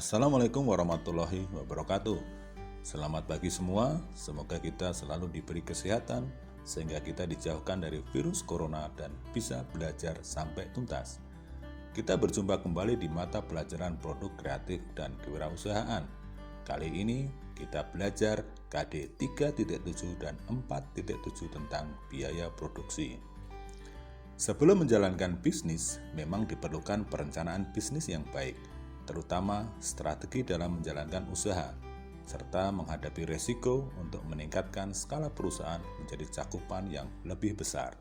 Assalamualaikum warahmatullahi wabarakatuh. Selamat pagi semua, semoga kita selalu diberi kesehatan sehingga kita dijauhkan dari virus corona dan bisa belajar sampai tuntas. Kita berjumpa kembali di mata pelajaran produk kreatif dan kewirausahaan. Kali ini kita belajar KD 3.7 dan 4.7 tentang biaya produksi. Sebelum menjalankan bisnis, memang diperlukan perencanaan bisnis yang baik, terutama strategi dalam menjalankan usaha, serta menghadapi resiko untuk meningkatkan skala perusahaan menjadi cakupan yang lebih besar.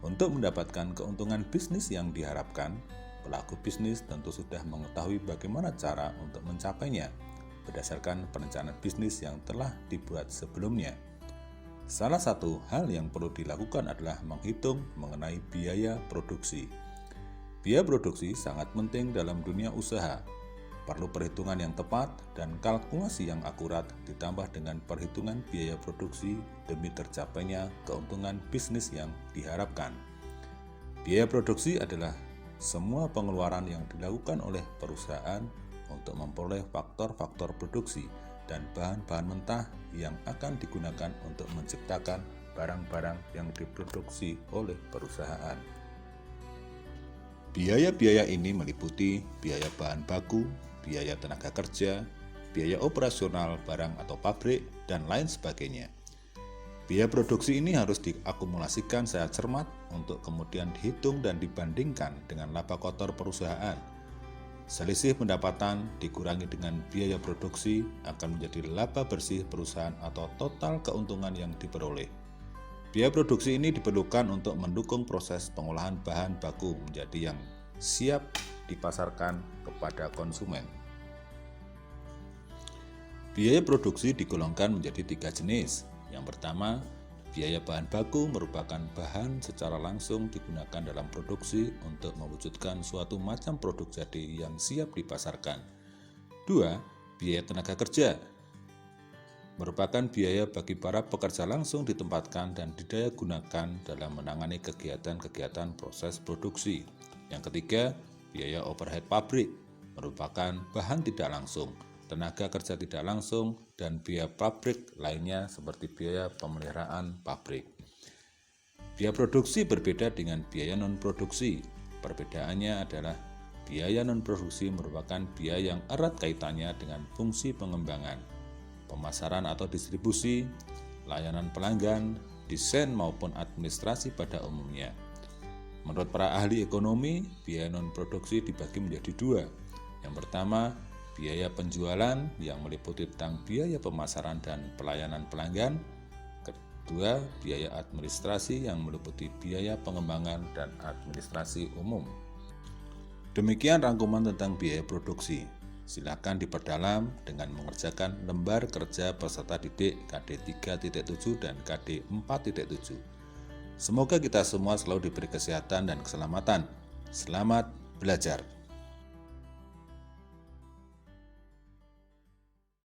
Untuk mendapatkan keuntungan bisnis yang diharapkan, pelaku bisnis tentu sudah mengetahui bagaimana cara untuk mencapainya berdasarkan perencanaan bisnis yang telah dibuat sebelumnya. Salah satu hal yang perlu dilakukan adalah menghitung mengenai biaya produksi. Biaya produksi sangat penting dalam dunia usaha. Perlu perhitungan yang tepat dan kalkulasi yang akurat ditambah dengan perhitungan biaya produksi demi tercapainya keuntungan bisnis yang diharapkan. Biaya produksi adalah semua pengeluaran yang dilakukan oleh perusahaan untuk memperoleh faktor-faktor produksi dan bahan-bahan mentah yang akan digunakan untuk menciptakan barang-barang yang diproduksi oleh perusahaan. Biaya-biaya ini meliputi biaya bahan baku, biaya tenaga kerja, biaya operasional barang atau pabrik, dan lain sebagainya. Biaya produksi ini harus diakumulasikan secara cermat untuk kemudian dihitung dan dibandingkan dengan laba kotor perusahaan. Selisih pendapatan dikurangi dengan biaya produksi akan menjadi laba bersih perusahaan atau total keuntungan yang diperoleh. Biaya produksi ini diperlukan untuk mendukung proses pengolahan bahan baku menjadi yang siap dipasarkan kepada konsumen. Biaya produksi digolongkan menjadi 3 jenis. Yang pertama, biaya bahan baku merupakan bahan secara langsung digunakan dalam produksi untuk mewujudkan suatu macam produk jadi yang siap dipasarkan. 2. Biaya tenaga kerja merupakan biaya bagi para pekerja langsung ditempatkan dan didaya gunakan dalam menangani kegiatan-kegiatan proses produksi. Yang ketiga, biaya overhead pabrik merupakan bahan tidak langsung, tenaga kerja tidak langsung, dan biaya pabrik lainnya seperti biaya pemeliharaan pabrik. Biaya produksi berbeda dengan biaya non-produksi. Perbedaannya adalah biaya non-produksi merupakan biaya yang erat kaitannya dengan fungsi pengembangan, pemasaran atau distribusi, layanan pelanggan, desain maupun administrasi pada umumnya. Menurut para ahli ekonomi, biaya non-produksi dibagi menjadi 2. Yang pertama, biaya penjualan yang meliputi tentang biaya pemasaran dan pelayanan pelanggan. Kedua, biaya administrasi yang meliputi biaya pengembangan dan administrasi umum. Demikian rangkuman tentang biaya produksi. Silakan diperdalam dengan mengerjakan lembar kerja peserta didik KD 3.7 dan KD 4.7. Semoga kita semua selalu diberi kesehatan dan keselamatan. Selamat belajar.